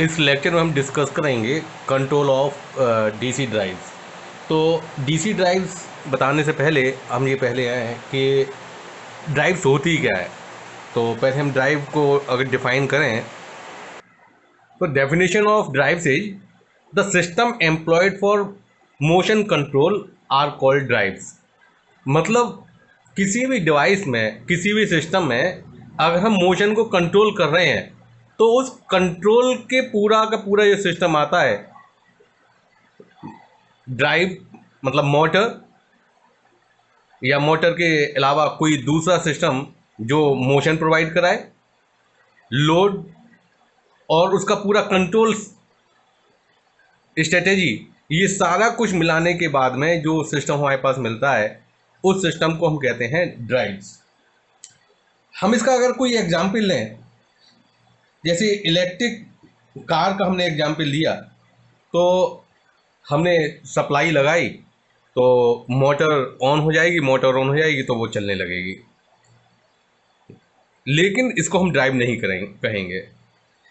इस लेक्चर में हम डिस्कस करेंगे कंट्रोल ऑफ डीसी ड्राइव्स। तो डीसी ड्राइव्स बताने से पहले हम ये पहले आए हैं कि ड्राइव्स होती क्या है। तो पहले हम ड्राइव को अगर डिफाइन करें तो definition of drives is the system employed for motion control are called drives. मतलब किसी भी डिवाइस में, किसी भी सिस्टम में अगर हम मोशन को कंट्रोल कर रहे हैं तो उस कंट्रोल के पूरा का पूरा ये सिस्टम आता है। ड्राइव मतलब मोटर, या मोटर के अलावा कोई दूसरा सिस्टम जो मोशन प्रोवाइड कराए, लोड और उसका पूरा कंट्रोल स्ट्रेटेजी, ये सारा कुछ मिलाने के बाद में जो सिस्टम हमारे पास मिलता है उस सिस्टम को हम कहते हैं ड्राइव्स। हम इसका अगर कोई एग्जाम्पल लें, जैसे इलेक्ट्रिक कार का हमने एग्जाम्पल लिया, तो हमने सप्लाई लगाई तो मोटर ऑन हो जाएगी, मोटर ऑन हो जाएगी तो वो चलने लगेगी। लेकिन इसको हम ड्राइव नहीं कहेंगे।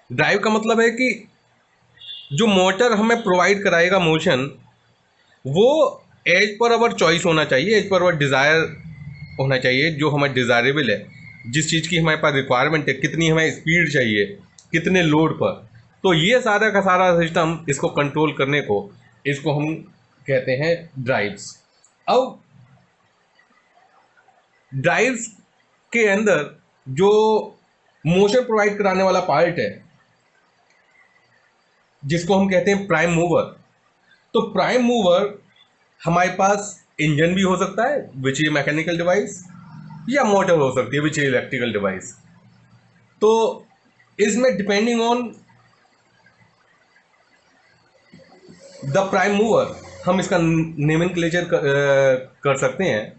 ड्राइव का मतलब है कि जो मोटर हमें प्रोवाइड कराएगा मोशन, वो एज पर अवर चॉइस होना चाहिए, एज पर अवर डिज़ायर होना चाहिए, जो हमें डिज़ायरेबल है, जिस चीज़ की हमारे पास रिक्वायरमेंट है, कितनी हमें स्पीड चाहिए, कितने लोड पर। तो ये सारा का सारा सिस्टम इसको कंट्रोल करने को, इसको हम कहते हैं ड्राइव्स। अब ड्राइव्स के अंदर जो मोशन प्रोवाइड कराने वाला पार्ट है, जिसको हम कहते हैं प्राइम मूवर। तो प्राइम मूवर हमारे पास इंजन भी हो सकता है विच इज मैकेनिकल डिवाइस, या मोटर हो सकती है विच इज इलेक्ट्रिकल डिवाइस। तो इसमें depending on the prime mover हम इसका नेमनक्लेचर कर सकते हैं।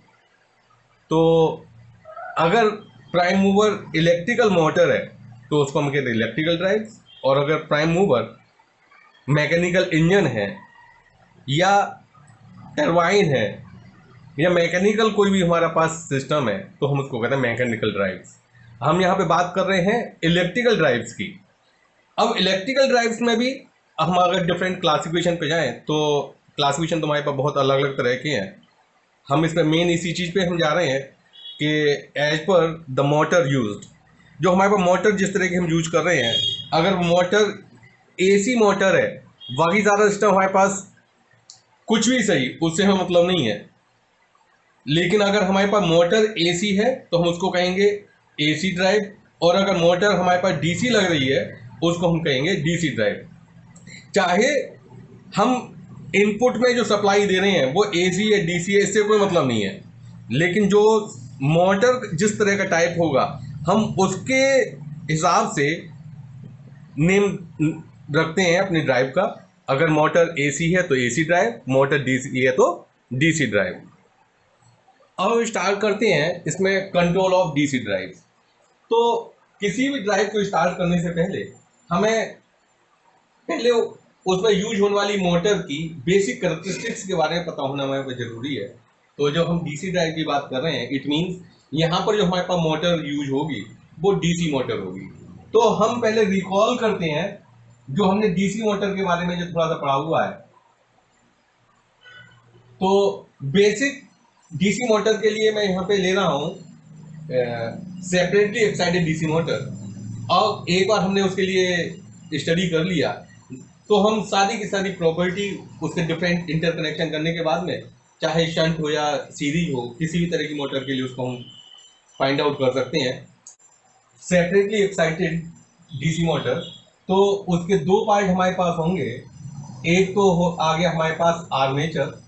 तो अगर प्राइम मूवर इलेक्ट्रिकल मोटर है तो उसको हम कहते हैं इलेक्ट्रिकल ड्राइव्स, और अगर प्राइम मूवर मैकेनिकल इंजन है या टरबाइन है या मैकेनिकल कोई भी हमारा पास सिस्टम है तो हम उसको कहते हैं मैकेनिकल ड्राइव्स। हम यहाँ पे बात कर रहे हैं इलेक्ट्रिकल ड्राइव्स की। अब इलेक्ट्रिकल ड्राइव्स में भी हम अगर डिफरेंट क्लासिफिकेशन पे जाएं तो क्लासिफिकेशन तो हमारे पास बहुत अलग अलग तरह के हैं। हम इसमें मेन इसी चीज़ पे हम जा रहे हैं कि as per the motor used, जो हमारे पास मोटर जिस तरह की हम यूज कर रहे हैं, अगर मोटर एसी मोटर है, बाकी सारा सिस्टम हमारे पास कुछ भी सही, उससे हमें मतलब नहीं है। लेकिन अगर हमारे पास मोटर एसी है तो हम उसको कहेंगे एसी ड्राइव, और अगर मोटर हमारे पास डीसी लग रही है उसको हम कहेंगे डीसी ड्राइव। चाहे हम इनपुट में जो सप्लाई दे रहे हैं वो एसी या डीसी है, इससे कोई मतलब नहीं है। लेकिन जो मोटर जिस तरह का टाइप होगा हम उसके हिसाब से नेम रखते हैं अपनी ड्राइव का। अगर मोटर एसी है तो एसी ड्राइव, मोटर डीसी है तो डीसी ड्राइव। अब स्टार्ट करते हैं इसमें कंट्रोल ऑफ डीसी ड्राइव। तो किसी भी ड्राइव को स्टार्ट करने से पहले हमें पहले उसमें यूज होने वाली मोटर की बेसिक कैरेक्टरिस्टिक्स के बारे में पता होना हमें जरूरी है। तो जब हम डीसी ड्राइव की बात कर रहे हैं, इट मीन्स यहाँ पर जो हमारे पास मोटर यूज होगी वो डीसी मोटर होगी। तो हम पहले रिकॉल करते हैं जो हमने डीसी मोटर के बारे में जो थोड़ा सा पढ़ा हुआ है। तो बेसिक डीसी मोटर के लिए मैं यहाँ पे ले रहा हूँ सेपरेटली एक्साइटेड डीसी मोटर। और एक बार हमने उसके लिए स्टडी कर लिया तो हम सारी की सारी प्रॉपर्टी उसके डिफरेंट इंटरकनेक्शन करने के बाद में, चाहे शंट हो या सीरीज हो, किसी भी तरह की मोटर के लिए उसको हम फाइंड आउट कर सकते हैं। सेपरेटली एक्साइटेड डीसी मोटर, तो उसके दो पार्ट हमारे पास होंगे। एक तो आ गया हमारे पास आर्मेचर,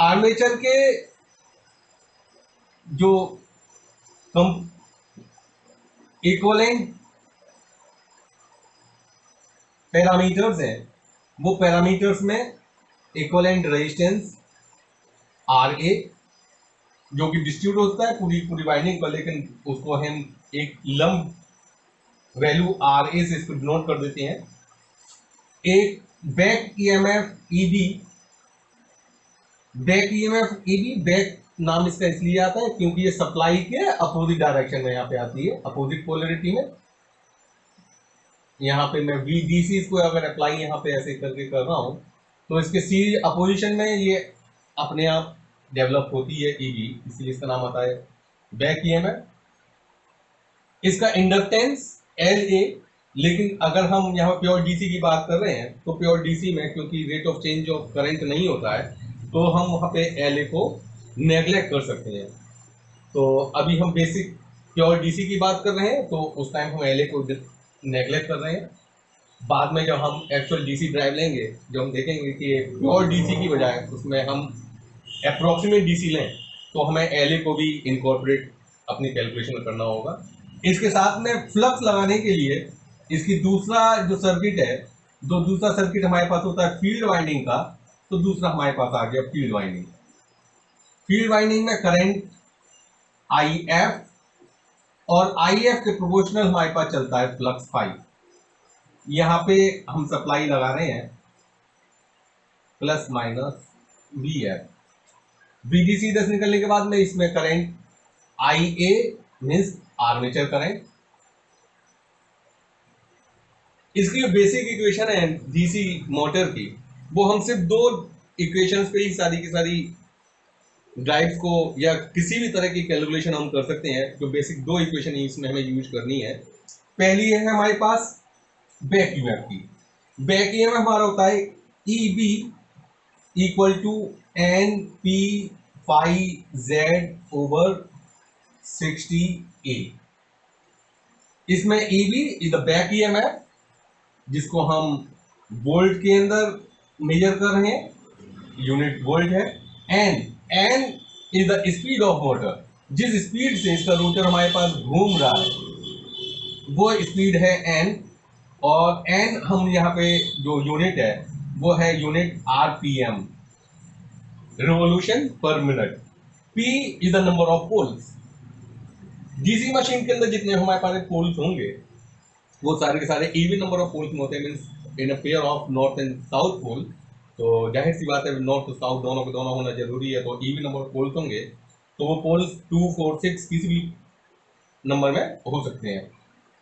आर्मेचर के जो कम इक्वलेंट पैरामीटर्स हैं, वो पैरामीटर्स में इक्वलेंट रेजिस्टेंस आर ए, जो कि डिस्ट्रीब्यूट होता है पूरी पूरी वाइंडिंग पर, लेकिन उसको हम एक लंब वैल्यू आर ए से इसको डिनोट कर देते हैं। एक back EMF EB, back EMF EB back नाम इसका इसलिए आता है क्योंकि ये सप्लाई के अपोजिट डायरेक्शन में यहाँ पे आती है, अपोजिट पोलरिटी में। यहाँ पे मैं VDC को अगर अप्लाई यहाँ पे ऐसे करके कर रहा हूँ तो इसके सीरीज अपोजिशन में ये अपने आप डेवलप होती है EB, इसलिए इसका नाम आता है बैक EMF। इसका इंडक्टेंस LA, लेकिन अगर हम यहाँ प्योर DC की बात कर रहे हैं तो प्योर DC में क्योंकि rate of change of current नहीं होता है तो हम वहाँ पे LA को नेग्लेक्ट कर सकते हैं। तो अभी हम बेसिक प्योर DC की बात कर रहे हैं तो उस टाइम हम LA को नेग्लेक्ट कर रहे हैं। बाद में जब हम एक्चुअल DC ड्राइव लेंगे, जब हम देखेंगे कि प्योर DC की बजाय उसमें हम अप्रोक्सीमेट DC लें तो हमें LA को भी इनकॉर्पोरेट अपनी कैलकुलेशन में करना होगा। इसके साथ में फ्लक्स लगाने के लिए इसकी दूसरा जो सर्किट है, दूसरा सर्किट हमारे पास होता है फील्ड वाइंडिंग का, तो दूसरा हमारे पास आ गया फील्ड वाइंडिंग। फील्ड वाइंडिंग में करंट IF और IF के प्रोपोर्शनल हमारे पास चलता है फ्लक्स फाई। यहाँ पे हम सप्लाई लगा रहे हैं प्लस माइनस VF। VDC 10 निकलने के बाद में इसमें current IA means armature current. इसकी जो बेसिक इक्वेशन है DC मोटर की, वो हम सिर्फ दो इक्वेशंस पे ही सारी की सारी ड्राइव्स को या किसी भी तरह की कैलकुलेशन हम कर सकते हैं। जो बेसिक दो इक्वेशन इसमें हमें यूज करनी है, पहली है हमारे पास बैक EMF की। बैक EMF हमारा होता है EB equal to NP phi Z over 60A। इसमें EB is the back EMF जिसको हम वोल्ट के अंदर मेजर कर रहे हैं, यूनिट वोल्ट है। N is the speed of motor, जिस स्पीड से इसका रोटर हमारे पास घूम रहा है वो स्पीड है N। और N हम यहाँ पे जो यूनिट है वो है unit RPM, revolution per minute. P is the number of poles. DC machine के अंदर जितने हमारे पास पोल्स होंगे वो सारे के सारे इवन नंबर ऑफ पोल्स में होते हैं, means in a pair of north and south pole. तो जाहिर सी बात है नॉर्थ और साउथ दोनों को दोनों होना जरूरी है, तो इवन नंबर ऑफ पोल्स होंगे तो वो पोल्स 2, 4, 6 किसी भी नंबर में हो सकते हैं।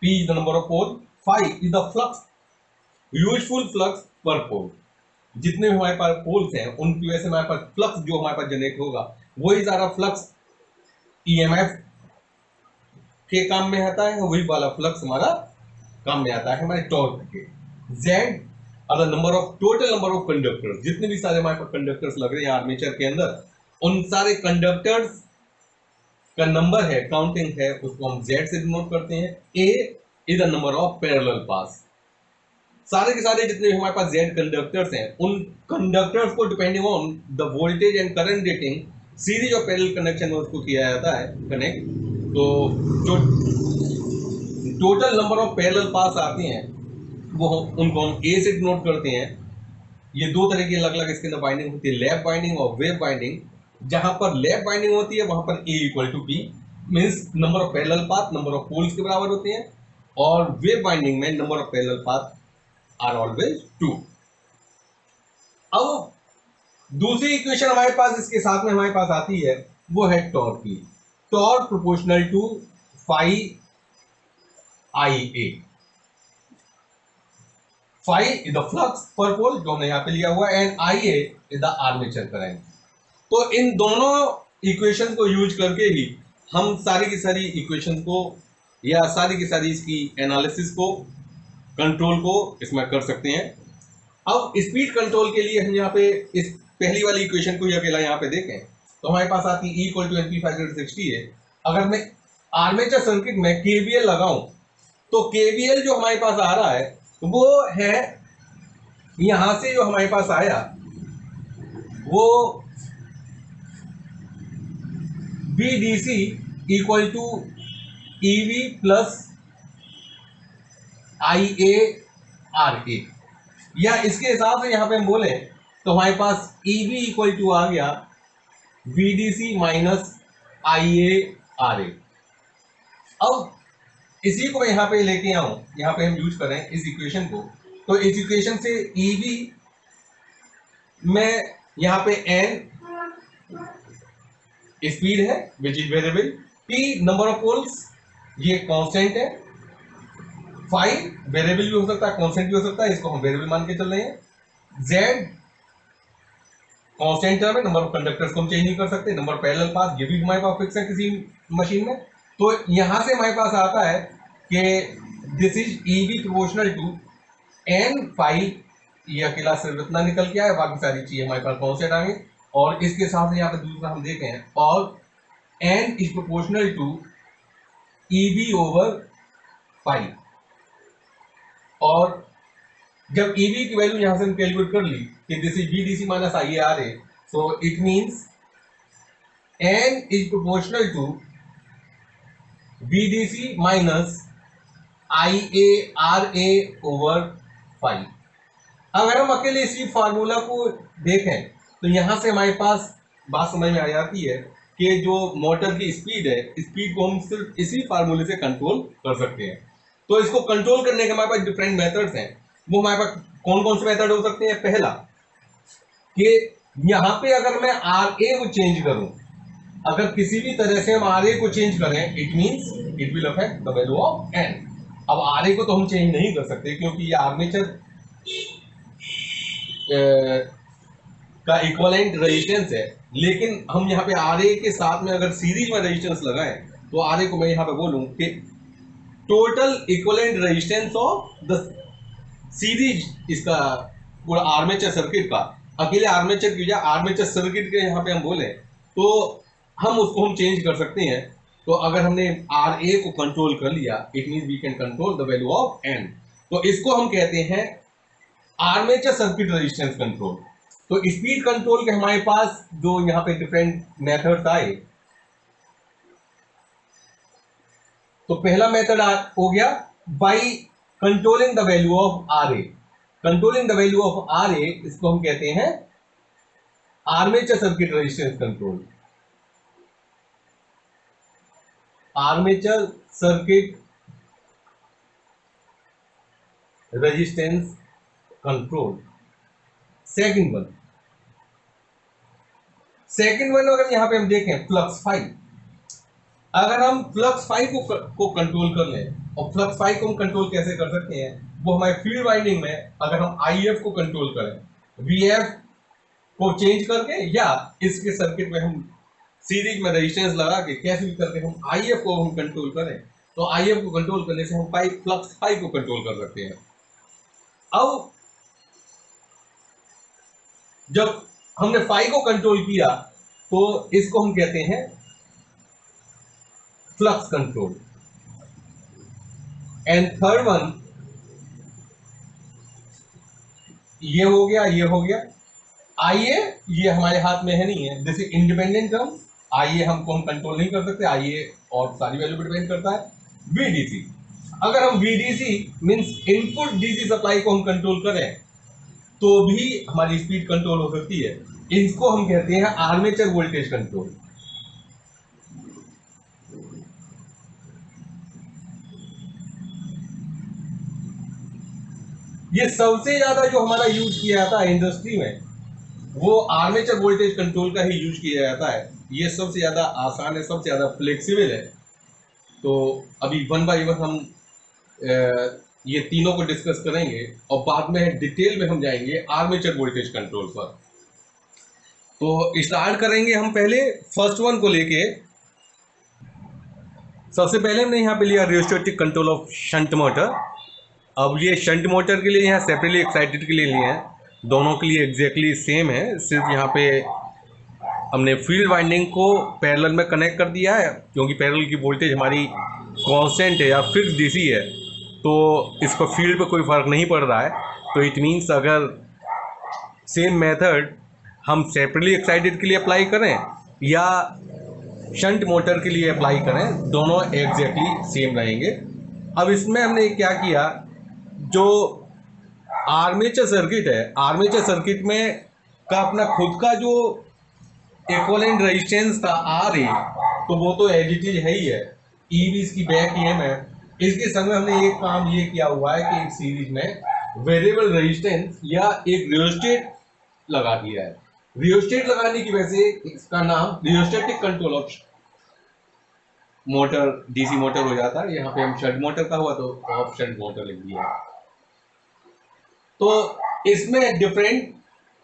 P is the number of pole, phi is the flux, useful flux per pole. जितने भी हमारे पास पोल्स हैं उनकी वजह से हमारे पास फ्लक्स जो हमारे पास जनरेट होगा वही सारा फ्लक्स EMF के काम में आता है, वही वाला फ्लक्स हमारा काम में आता है हमारे टॉर्क के। Z are the number of total number of conductors, जितने भी सारे हमारे पास कंडक्टर्स लग रहे हैं आर्मेचर के अंदर, उन सारे कंडक्टर्स का नंबर है, काउंटिंग है, उसको हम Z से डिनोट करते हैं। A is the number of parallel paths. सारे के सारे जितने भी हमारे पास Z कंडक्टर्स हैं उन कंडक्टर्स को depending on the voltage and current rating series of parallel connection में उसको किया जाता है कनेक्ट। तो जो टोटल नंबर ऑफ पैरेलल पास आते हैं वो उनको हम A से डिनोट करते हैं। ये दो तरह की अलग अलग इसके अंदर बाइंडिंग होती है, लैप बाइंडिंग और वेव बाइंडिंग। जहां पर लैप बाइंडिंग होती है वहां पर A equal to P means number of parallel path number of poles के बराबर होते हैं, और वेव बाइंडिंग में number of parallel path are always 2। अब दूसरी इक्वेशन हमारे पास इसके साथ में हमारे पास आती है वो है टॉर्क की। Torque proportional to phi IA। Phi is the flux per pole जो हमने यहाँ पे लिया हुआ है, and IA is the armature current. तो इन दोनों इक्वेशन को यूज करके ही हम सारी की सारी इक्वेशन को या सारी की सारी इसकी एनालिसिस को कंट्रोल को इसमें कर सकते हैं। अब स्पीड कंट्रोल के लिए हम यहाँ पे इस पहली वाली इक्वेशन को ही अकेला यहाँ पे देखें तो हमारे पास आती है E equal to NP phi Z 60 है। अगर मैं आर्मेचर सर्किट में KVL लगाऊं तो KVL जो हमारे पास आ रहा है वो है यहां से जो हमारे पास आया वो VDC equal to EV plus IARA, या इसके हिसाब से यहां पे हम बोले तो हमारे पास EV इक्वल टू आ गया VDC माइनस IARA। अब इसी को मैं यहाँ पे लेके आऊं, यहाँ पे हम यूज करें इस इक्वेशन को, तो इस इक्वेशन से EV में यहाँ पे N स्पीड है which is variable, T number of poles ये कांस्टेंट है, फाई वेरिएबल भी हो सकता है कांस्टेंट भी हो सकता है, इसको हम वेरिएबल मान के चल रहे हैं, जेड कांस्टेंट टर्म है, नंबर ऑफ कंडक्टर्स को हम चेंज नहीं कर सकते, नंबर पैरेलल पाथ ये भी हमारे पास फिक्स है किसी मशीन में। तो यहां से हमारे पास आता है कि this is EV proportional to N phi, ये अकेला सिर्फ इतना निकल के आया, बाकी सारी चीजें हमारे पास कांस्टेंट आ गई। और इसके साथ यहाँ पे दूसरा हम देखें, और N is proportional to EV over phi, और जब ईवी की वैल्यू यहां से हम कैलकुलेट कर ली कि this is VDC minus I A R A, so it means N is proportional to VDC minus I A R A over five. अगर हम अकेले इसी फार्मूला को देखें तो यहां से हमारे पास बात समझ में आ जाती है कि जो मोटर की स्पीड है, स्पीड को हम सिर्फ इसी फार्मूले से कंट्रोल कर सकते हैं। तो इसको कंट्रोल करने के हमारे पास डिफरेंट मेथड्स हैं। वो हमारे पास कौन कौन से मेथड हो सकते हैं? पहला कि यहां पे अगर मैं आर ए को चेंज करूं, अगर किसी भी तरह से हम आर ए को चेंज करें, it means it will affect the value of N. अब आर ए को तो हम चेंज नहीं कर सकते क्योंकि ये आर्मेचर का इक्विवेलेंट रेजिस्टेंस है, लेकिन हम यहाँ पे आर ए के साथ में अगर सीरीज में रेजिस्टेंस लगाएं तो आर ए को मैं यहाँ पे बोलूं कि total equivalent resistance of the series, इसका पूरा आर्मेचर सर्किट का, अकेले आर्मेचर की बजाय आर्मेचर सर्किट के यहाँ पे हम बोले तो हम उसको हम चेंज कर सकते हैं। तो अगर हमने आर ए को कंट्रोल कर लिया, it mean we can control the value of N. तो इसको हम कहते हैं आर्मेचर सर्किट रेजिस्टेंस कंट्रोल। तो स्पीड कंट्रोल के हमारे पास जो यहाँ पे डिफरेंट मेथड्स आए, तो पहला मेथड हो गया by controlling the value of R A. Controlling the value of R A, इसको हम कहते हैं armature circuit resistance control. Armature circuit resistance control. Second one अगर यहां पे हम देखें फ्लक्स फाई, अगर हम फ्लक्स फाई को कंट्रोल कर लें, और फ्लक्स फाई को हम कंट्रोल कैसे कर सकते हैं, वो हमारे फील्ड वाइंडिंग में अगर हम आई एफ को कंट्रोल करें, वी एफ को चेंज करके, या इसके सर्किट में हम सीरीज में रेजिस्टेंस लगा के कैसे भी करके हम आई एफ को हम कंट्रोल करें, तो आई एफ को कंट्रोल करने से हम फ्लक्स फाई को कंट्रोल कर सकते हैं। अब जब हमने फाई को कंट्रोल किया तो इसको हम कहते हैं flux control. And third one ये हो गया आइए, ये हमारे हाथ में है नहीं है, दिस इज इंडिपेंडेंट टर्म। आइए हमको हम कंट्रोल नहीं कर सकते, आइए और सारी वैल्यू पर डिपेंड करता है। वीडीसी, अगर हम VDC means input DC supply को हम कंट्रोल करें तो भी हमारी स्पीड कंट्रोल हो सकती है। इसको हम कहते हैं आर्मेचर वोल्टेज कंट्रोल। ये सबसे ज्यादा जो हमारा यूज किया जाता है इंडस्ट्री में, वो आर्मेचर वोल्टेज कंट्रोल का ही यूज किया जाता है। ये सबसे ज्यादा आसान है, सबसे ज्यादा फ्लेक्सिबल है। तो अभी वन बाय वन हम ये तीनों को डिस्कस करेंगे और बाद में डिटेल में हम जाएंगे आर्मेचर वोल्टेज कंट्रोल पर। तो स्टार्ट करेंगे हम पहले फर्स्ट वन को लेके। सबसे पहले हमने यहाँ पे लिया rheostatic control of shunt motor. अब ये शंट मोटर के लिए यहाँ सेपरेटली एक्साइटेड के लिए लिए हैं, दोनों के लिए एग्जैक्टली सेम है, सिर्फ यहाँ पे हमने फील्ड वाइंडिंग को पैरेलल में कनेक्ट कर दिया है, क्योंकि पैरेलल की वोल्टेज हमारी कांस्टेंट है या फिक्स डीसी है, तो इसको फील्ड पे कोई फ़र्क नहीं पड़ रहा है। तो इट मीन्स अगर सेम मेथड हम सेपरेटली एक्साइटेड के लिए अप्लाई करें या शंट मोटर के लिए अप्लाई करें, दोनों एग्जैक्टली सेम रहेंगे। अब इसमें हमने क्या किया, जो आर्मेचर सर्किट है, आर्मेचर सर्किट में का अपना खुद का जो इक्विवेलेंट रेजिस्टेंस था आर ए, तो वो तो एज इट इज है ही है, ई भी इसकी बैक ईएम है। इसके संग में हमने एक काम ये किया हुआ है कि इस सीरीज में वेरिएबल रेजिस्टेंस या एक रियोस्टेट लगा दिया है। रियोस्टेट लगाने की वजह से इसका नाम rheostatic control of motor, DC motor हो जाता है। यहाँ पे हम शंट मोटर का हुआ तो ऑफ शंट मोटर लिख दिया। तो इसमें डिफरेंट,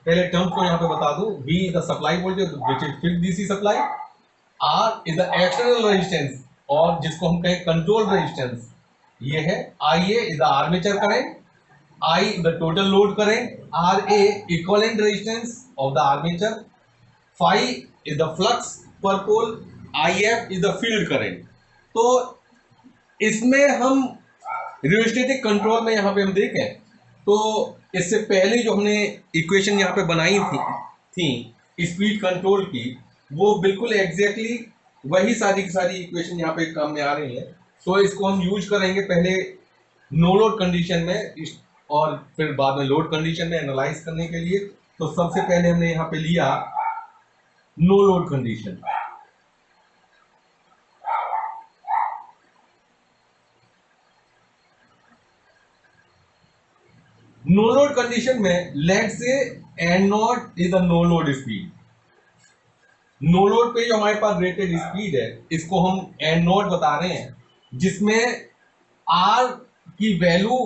पहले टर्म्स को यहाँ पे बता दूं। V is the supply voltage which is fixed DC supply, R is the external resistance और जिसको हम कहें कंट्रोल रेजिस्टेंस ये है, IA is the armature current, I the total load current, RA equivalent resistance of the armature, phi is the flux per pole, IF is the field current. तो इसमें हम rheostatic control में यहाँ पे हम देखें तो इससे पहले जो हमने इक्वेशन यहाँ पे बनाई थी स्पीड कंट्रोल की, वो बिल्कुल एग्जैक्टली वही सारी की सारी इक्वेशन यहाँ पे काम में आ रही हैं। तो इसको हम यूज करेंगे पहले नो लोड कंडीशन में और फिर बाद में लोड कंडीशन में एनालाइज करने के लिए। तो सबसे पहले हमने यहाँ पे लिया no load condition. No load condition में let say N naught is the no load speed. No load पे जो हमारे पास रेटेड स्पीड है इसको हम एन नॉट बता रहे हैं, जिसमें आर की वैल्यू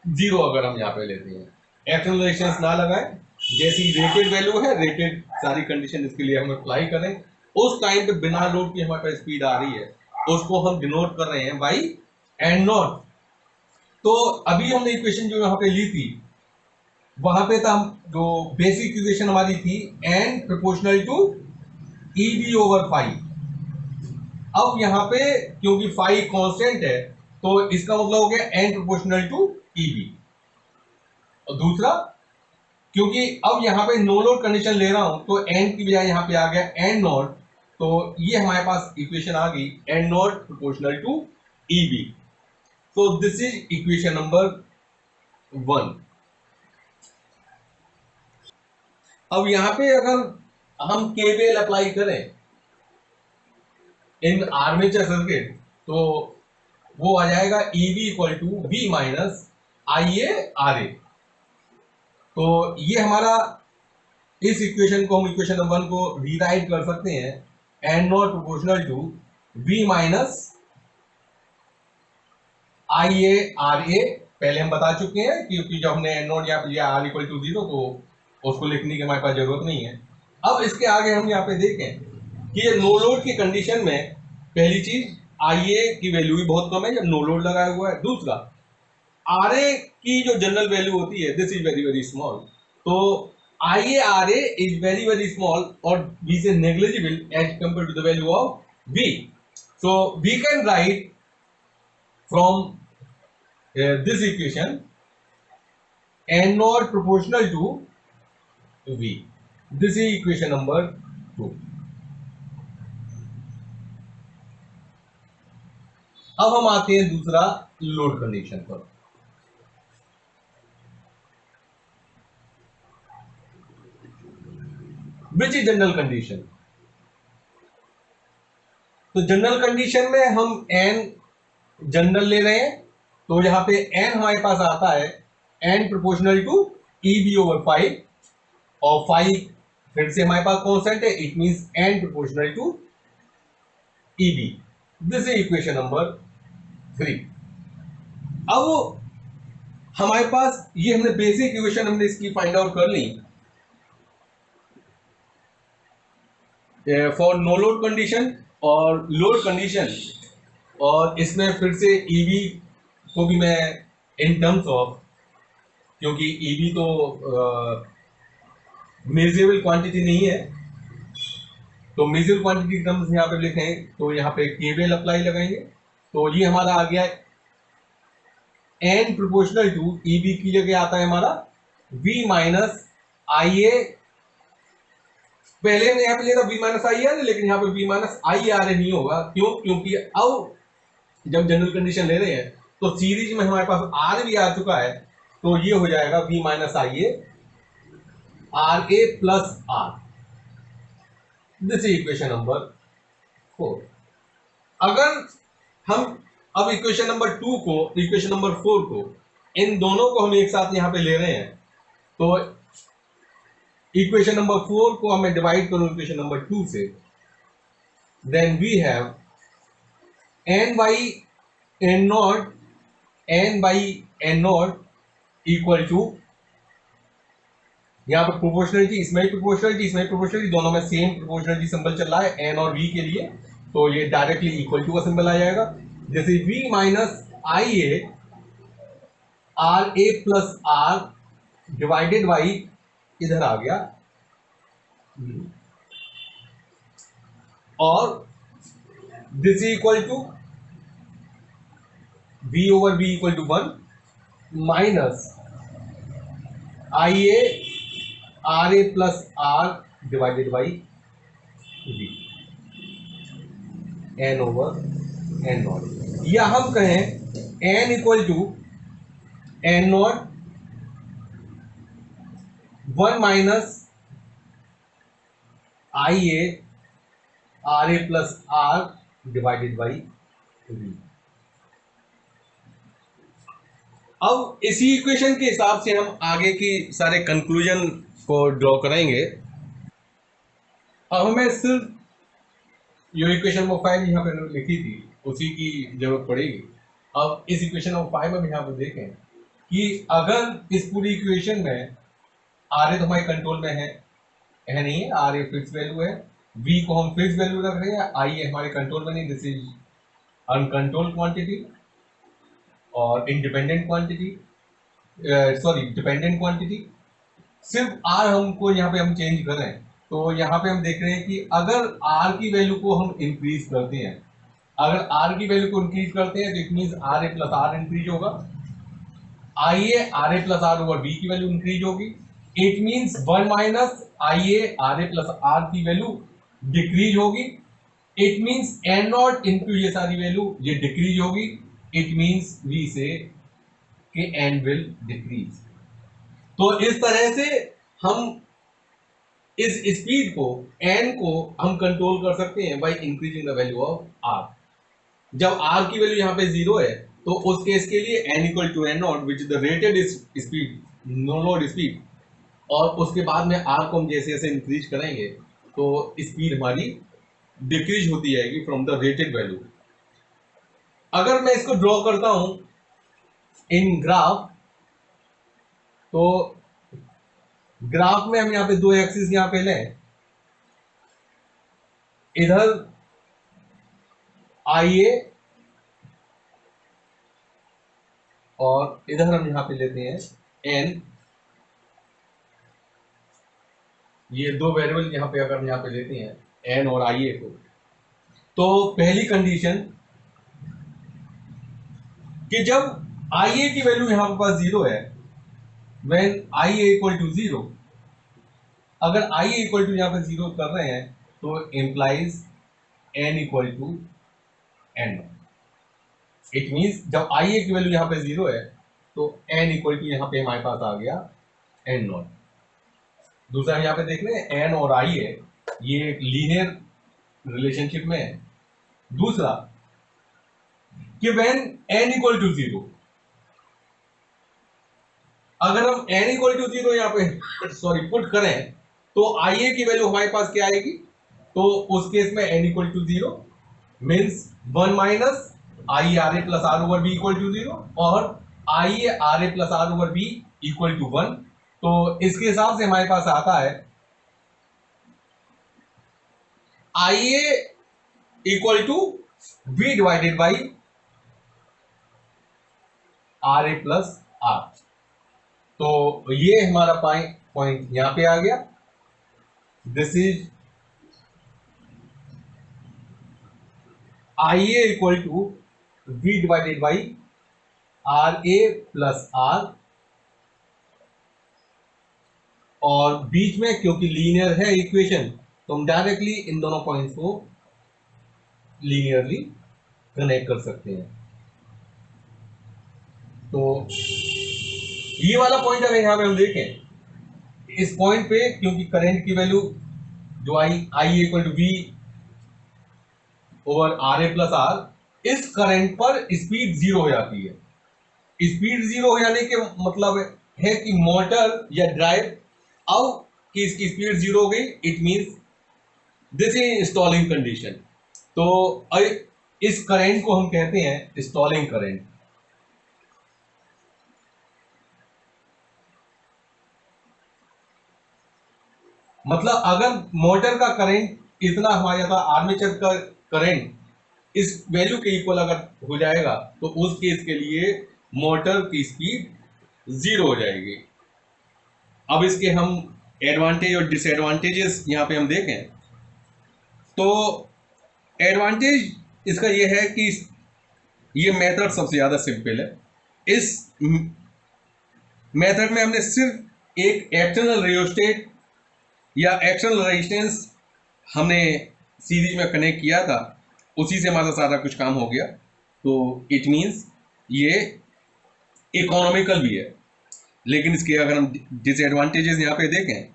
0 अगर हम यहाँ पे लेते हैं, एक्सटर्नल रेजिस्टेंस ना लगाएं, जैसी रेटेड वैल्यू है रेटेड सारी कंडीशन इसके लिए हम अप्लाई करें, उस टाइम पे बिना लोड की हमारे पास स्पीड आ रही है उसको हम डिनोट कर रहे हैं बाई एन नॉट। तो अभी हमने इक्वेशन जो यहाँ पे ली थी वहां पे था जो बेसिक इक्वेशन हमारी थी N proportional to EB over phi. अब यहाँ पे क्योंकि फाई कांस्टेंट है तो इसका मतलब हो गया एन प्रोपोर्शनल टू ईबी। और दूसरा, क्योंकि अब यहाँ पे नो लोड कंडीशन ले रहा हूं तो एन की बजाय यहाँ पे आ गया एन नॉट, तो ये हमारे पास इक्वेशन आ गई N naught proportional to EB. So this is equation number 1। अब यहां पे अगर हम केवीएल अप्लाई करें इन आर्मेचर सर्किट तो वो आ जाएगा EV equal to V minus IA RA। तो ये हमारा, इस इक्वेशन को हम इक्वेशन नंबर 1 को रीराइट कर सकते हैं N naught proportional to V minus IA RA। पहले हम बता चुके हैं क्योंकि जब हमने एन नोट यहाँ पे लिया R इक्वल टू 0 तो उसको लिखने की हमारे पास जरूरत नहीं है। अब इसके आगे हम यहाँ पे देखें कि ये नो लोड की कंडीशन में पहली चीज IA की वैल्यू भी बहुत कम है जब नो लोड लगाया हुआ है। दूसरा, RA की जो जनरल वैल्यू होती है this is very very small, तो IA RA is very very small और V से negligible as compared to the value of V। So we can write from this equation n naught proportional to V। this is equation number 2। अब हम आते हैं दूसरा load condition पर। Which is general condition. तो general condition में हम n general ले रहे हैं, तो यहां पे n हमारे पास आता है n proportional to EB over 5 और 5 फिर से हमारे पास कांस्टेंट है, it means n proportional to EB। This is equation number 3। अब हमारे पास ये हमने बेसिक इक्वेशन हमने इसकी फाइंड आउट कर ली फॉर नो लोड कंडीशन और लोड कंडीशन, और इसमें फिर से EB को भी मैं इन टर्म्स ऑफ, क्योंकि EB तो मेजरेबल क्वांटिटी नहीं है तो मेजरेबल क्वांटिटी टर्म्स यहाँ पे लिखें तो यहाँ पे केवीएल अप्लाई लगाएंगे। तो ये हमारा आ गया n प्रोपोर्शनल टू EB की जगह आता है हमारा V माइनस IA। पहले में यहाँ पे लिया था V माइनस IA, लेकिन यहाँ पे V माइनस IRA नहीं होगा। क्यों? क्योंकि अब जब जनरल कंडीशन ले रहे हैं तो सीरीज में हमारे पास R भी आ चुका है, तो ये हो जाएगा V minus IA RA plus R। This is equation number 4। अगर हम अब इक्वेशन नंबर 2 को इक्वेशन नंबर 4 को इन दोनों को हम एक साथ यहाँ पे ले रहे हैं तो इक्वेशन नंबर 4 को हमें डिवाइड करूं इक्वेशन नंबर 2 से, then we have n by N naught, n by N naught equal to, यहाँ पर प्रोपोर्शनलिटी, इसमें प्रोपोर्शनलिटी, इसमें प्रोपोर्शनलिटी, दोनों में सेम प्रोपोर्शनलिटी सिंबल चल रहा है एन और वी के लिए, तो ये डायरेक्टली इक्वल टू का सिंबल आ जाएगा। जैसे v minus I A R A plus R divided by, इधर आ गया, और this equal to v over v equal to 1 minus I A R A plus R divided by v N over N naught, या हम कहें N equal to N naught 1 minus I A R A plus R divided by V. अब इसी equation के हिसाब से हम आगे की सारे कंक्लूजन को ड्रॉ कराएंगे। अब हमें सिर्फ जो इक्वेशन नंबर 5 यहाँ पे लिखी थी उसी की जरूरत पड़ेगी। अब इस इक्वेशन नंबर 5 में यहाँ पे देखें कि अगर इस पूरी इक्वेशन में आर ए तो हमारे कंट्रोल में है नहीं है, आर ए फिक्स वैल्यू है, वी को हम फिक्स वैल्यू रख रहे हैं, आई ए हमारे कंट्रोल में नहीं, दिस इज अनकंट्रोल्ड क्वांटिटी और independent quantity, sorry dependent quantity. सिर्फ आर हमको यहाँ पे हम चेंज कर रहे हैं, तो यहाँ पे हम देख रहे हैं कि अगर आर की वैल्यू को हम इंक्रीज करते हैं, अगर आर की वैल्यू को इंक्रीज करते हैं तो it means R A plus R increase होगा, I A R A plus R over B की वैल्यू इंक्रीज होगी, it means 1 minus I A R A plus R की वैल्यू डिक्रीज होगी, it means N not into ये सारी value ये decrease होगी, it means we से कि एन विल डिक्रीज। तो इस तरह से हम इस स्पीड को एन को हम कंट्रोल कर सकते हैं by increasing the value of R. जब आर की वैल्यू यहाँ पे 0 है तो उस केस के लिए N equal to N naught which is the rated speed, no load speed, और उसके बाद में आर को हम जैसे जैसे इंक्रीज करेंगे तो स्पीड हमारी डिक्रीज होती जाएगी फ्रॉम द रेटेड वैल्यू। अगर मैं इसको ड्रॉ करता हूं इन ग्राफ, तो ग्राफ में हम यहाँ पे दो एक्सिस यहाँ पे लें, इधर आई ए और इधर हम यहाँ पे लेते हैं एन, ये दो वेरिएबल यहाँ पे अगर हम यहाँ पे लेते हैं एन और आई ए को, तो पहली कंडीशन कि जब आई ए की वैल्यू यहाँ पे पास 0 है, when I A equal to 0, अगर आई ए इक्वल टू यहाँ पे 0 कर रहे हैं तो implies N equal to N. It means जब आई ए की वैल्यू यहाँ पे 0 है तो एन इक्वल टू यहाँ पे हमारे पास आ गया एन नॉट। दूसरा हम यहाँ पे देख रहे हैं एन और आई ए ये एक लीनियर रिलेशनशिप में है। दूसरा कि when n इक्वल टू 0, अगर हम n इक्वल टू 0 यहाँ पे सॉरी पुट करें तो आई ए की वैल्यू हमारे पास क्या आएगी, तो उस केस में n equal to 0 means 1 minus I R A plus R over B equal to 0 और I A R A plus R over B equal to 1। तो इसके हिसाब से हमारे पास आता है I A equal to B divided by R A plus R. तो ये हमारा पॉइंट यहां पे आ गया, this is I A equal to B divided by R A plus are, और बीच में क्योंकि लीनियर है इक्वेशन तो हम डायरेक्टली इन दोनों पॉइंट्स को लीनियरली कनेक्ट कर सकते हैं। तो ये वाला पॉइंट अगर यहां पे हम देखें, इस पॉइंट पे क्योंकि करंट की वैल्यू जो I equal to B over R A plus R, इस करंट पर स्पीड 0 हो जाती है। स्पीड 0 हो जाने के मतलब है कि मोटर या ड्राइव अब कि इसकी स्पीड जीरो हो गई, it means this is stalling condition. तो इस करंट को हम कहते हैं स्टॉलिंग करंट। मतलब अगर मोटर का करंट इतना हो जाता, आर्मेचर का करंट इस वैल्यू के इक्वल अगर हो जाएगा, तो उस केस के लिए मोटर की स्पीड जीरो हो जाएगी। अब इसके हम एडवांटेज और डिसएडवांटेजेस यहां पे हम देखें तो एडवांटेज इसका यह है कि ये मेथड सबसे ज़्यादा सिंपल है। इस मेथड में हमने सिर्फ एक एक्सटर्नल रियोस्टेट या एक्सटर्नल रेजिस्टेंस हमने सीरीज में कनेक्ट किया था, उसी से हमारा सारा कुछ काम हो गया। तो इट मीन्स ये इकोनॉमिकल भी है। लेकिन इसके अगर हम डिसएडवांटेजेस यहाँ पे देखें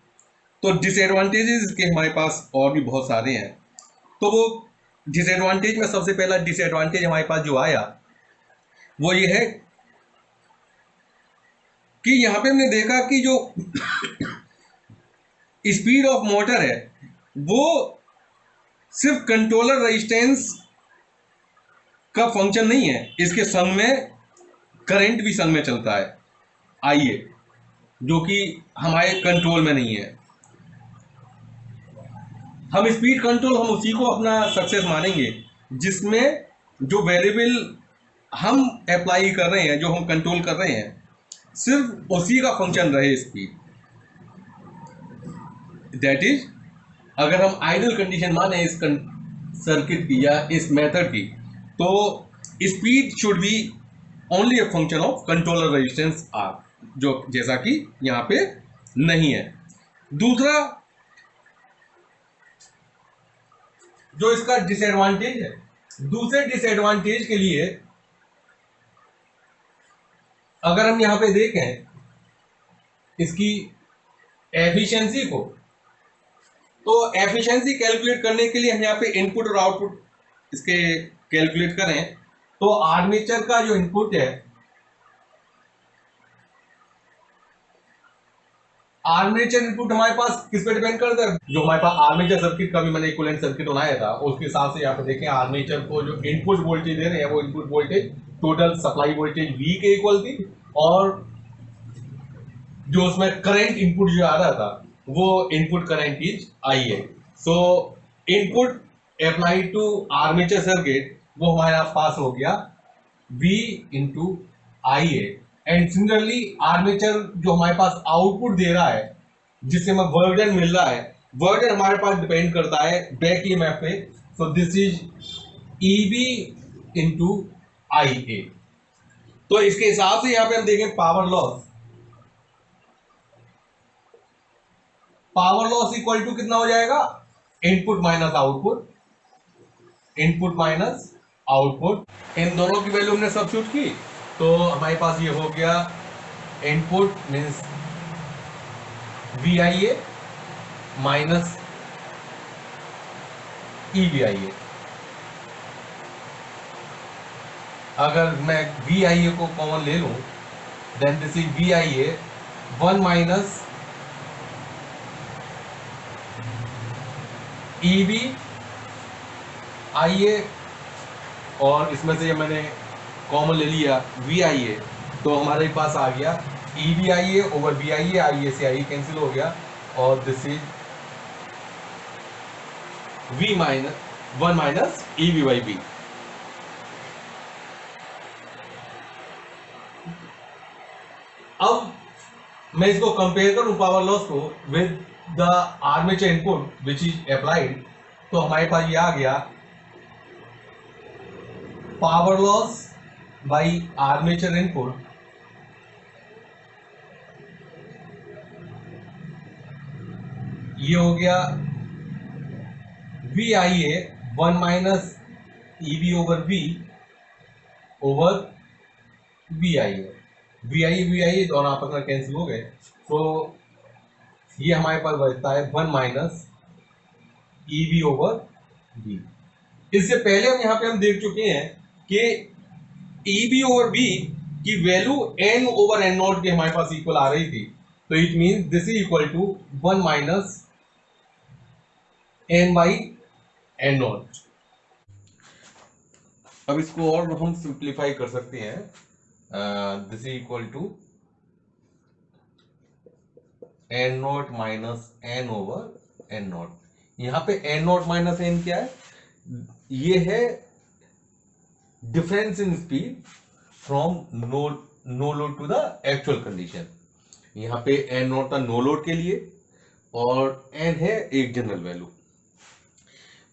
तो डिसएडवांटेजेस इसके हमारे पास और भी बहुत सारे हैं। तो वो डिसएडवांटेज में सबसे पहला डिसएडवांटेज हमारे पास जो आया वो ये है कि यहाँ पे हमने देखा कि जो स्पीड ऑफ मोटर है वो सिर्फ कंट्रोलर रेजिस्टेंस का फंक्शन नहीं है, इसके संग में करंट भी संग में चलता है आइए, जो कि हमारे कंट्रोल में नहीं है। हम स्पीड कंट्रोल हम उसी को अपना सक्सेस मानेंगे जिसमें जो वेरिएबल हम अप्लाई कर रहे हैं, जो हम कंट्रोल कर रहे हैं, सिर्फ उसी का फंक्शन रहे स्पीड। दैट इज अगर हम आइडल कंडीशन माने इस सर्किट की या इस मेथड की, तो speed should be only a function of controller resistance R, जो जैसा कि यहां पे नहीं है। दूसरा जो इसका डिसएडवांटेज है, दूसरे डिसएडवांटेज के लिए अगर हम यहां पे देखें इसकी एफिशिएंसी को, तो एफिशिएंसी कैलकुलेट करने के लिए हम यहाँ पे इनपुट और आउटपुट इसके कैलकुलेट करें तो आर्मेचर का जो इनपुट है, आर्मेचर इनपुट हमारे पास किस पे डिपेंड करता है, जो हमारे पास आर्मेचर सर्किट का भी मैंने इक्विवेलेंट सर्किट बनाया था उसके हिसाब से यहाँ पे देखें आर्मेचर को जो इनपुट वोल्टेज दे रहे हैं वो input voltage total supply voltage V के इक्वल थी, और जो उसमें करंट इनपुट जो आ रहा था वो input current is IA। So input applied to armature circuit वो हमारे पास हो गया V into IA। And similarly armature जो हमारे पास आउटपुट दे रहा है जिससे हमें वर्जन मिल रहा है, वर्जन हमारे पास डिपेंड करता है बैक EMF पे। So this is EB into IA। तो इसके हिसाब से यहां पे हम देखें power loss, power loss equal to कितना हो जाएगा, input minus output, input minus output. इन दोनों की वैल्यू हमने सब्स्टिट्यूट की तो हमारे पास ये हो गया input means VIA minus EBIA। अगर मैं VIA को कॉमन ले लूं then this is VIA 1 minus EBIA, और इसमें से मैंने कॉमन ले लिया VIA तो हमारे पास आ गया EBIA ओवर VIA, IA से IA कैंसिल हो गया और this is V minus 1 minus EB by B। अब मैं इसको कंपेयर करूं पावर लॉस को with the armature input which is applied, तो हमारे पास ये आ गया power loss by armature input ये हो गया VIA 1 minus EB over B over VIA दोनों आपस में कैंसिल हो गए, तो ये हमारे पास बचता है 1 माइनस EB ओवर B। इससे पहले हम यहाँ पे हम देख चुके हैं कि EB ओवर B कि value n over n naught के हमारे पास इक्वल आ रही थी, तो it mean this is equal to 1 minus n by n naught. अब इसको और हम सिंप्लीफाई कर सकते हैं, this is equal to n naught minus n over n naught. यहां पे n नॉट माइनस n क्या है, ये है difference in speed from no load to the actual condition. यहाँ पे एन नॉट था नो लोड के लिए और एन है एक जनरल वैल्यू।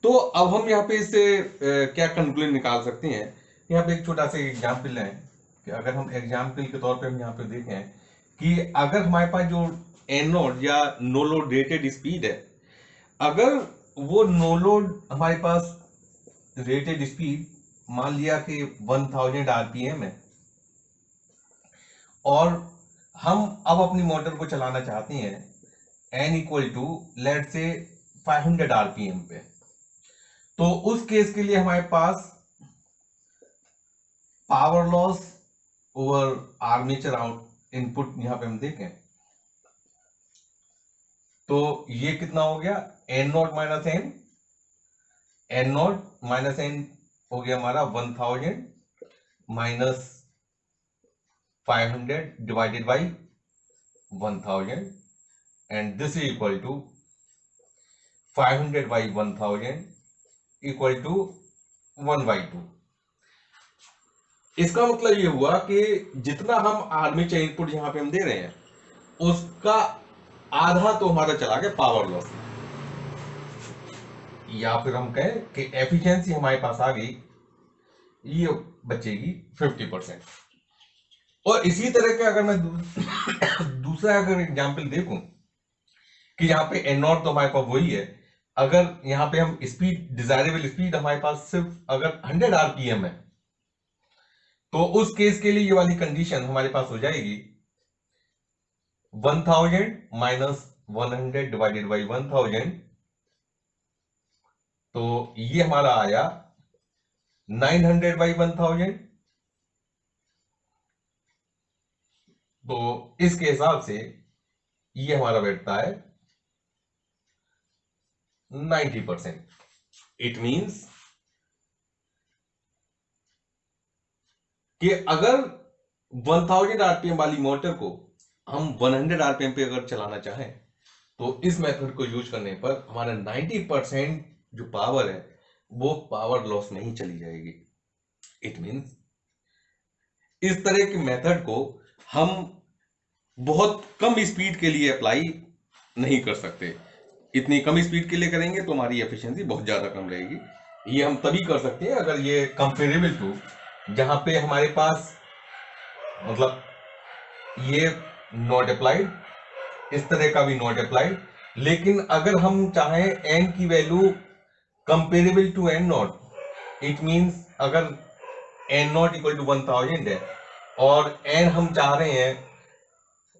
तो अब हम यहाँ पे इससे क्या कंक्लूजन निकाल सकते हैं, यहाँ पे एक छोटा सा एग्जाम्पल है कि अगर हम एग्जाम्पल के तौर पे हम यहाँ पे देखें कि अगर हमारे पास जो एन नॉट या नो लोड रेटेड स्पीड है, अगर वो नो लोड हमारे पास रेटेड स्पीड मान लिया कि 1000 आरपीएम है और हम अब अपनी मोटर को चलाना चाहते हैं n इक्वल टू लेट से 500 आरपीएम पे, तो उस केस के लिए हमारे पास power loss over armature out input यहां पे हम देखें तो ये कितना हो गया, n naught minus n, n naught minus n हो गया हमारा 1000 minus 500 divided by 1000 and this is equal to 500 by 1000 equal to 1 by 2। इसका मतलब ये हुआ कि जितना हम आर्मेचर इनपुट यहां पे हम दे रहे हैं उसका आधा तो हमारा चला गया पावर लॉस, या फिर हम कहें कि एफिशिएंसी हमारे पास आ गई, ये बचेगी 50%। और इसी तरह के अगर मैं दूसरा अगर एग्जाम्पल देखूं कि यहाँ पे एन नॉट तो हमारे पास वही है, अगर यहाँ पे हम स्पीड डिजायरेबल स्पीड हमारे पास सिर्फ अगर 100 आरपीएम है, तो उस केस के लिए ये वाली कंडीशन हमारे पास हो जाएगी 1000 माइनस 100 डिवाइडेड बाई 1000, तो ये हमारा आया 900 बाई 1000। तो इसके हिसाब से ये हमारा बैठता है 90%। इट मींस कि अगर 1000 आरपीएम वाली मोटर को हम 100 आरपीएम पे अगर चलाना चाहें तो इस मेथड को यूज करने पर हमारा 90% जो पावर है वो पावर लॉस नहीं चली जाएगी। इट मींस इस तरह के मेथड को हम बहुत कम स्पीड के लिए अप्लाई नहीं कर सकते। इतनी कम स्पीड के लिए करेंगे तो हमारी एफिशिएंसी बहुत ज्यादा कम रहेगी। ये हम तभी कर सकते हैं अगर ये कंपेरेबल टू जहां पे हमारे पास मतलब ये नॉट अप्लाइड, इस तरह का भी नॉट अप्लाइड, लेकिन अगर हम चाहें n की value comparable to n naught, it means अगर n नॉट इक्वल टू 1000 है और n हम चाह रहे हैं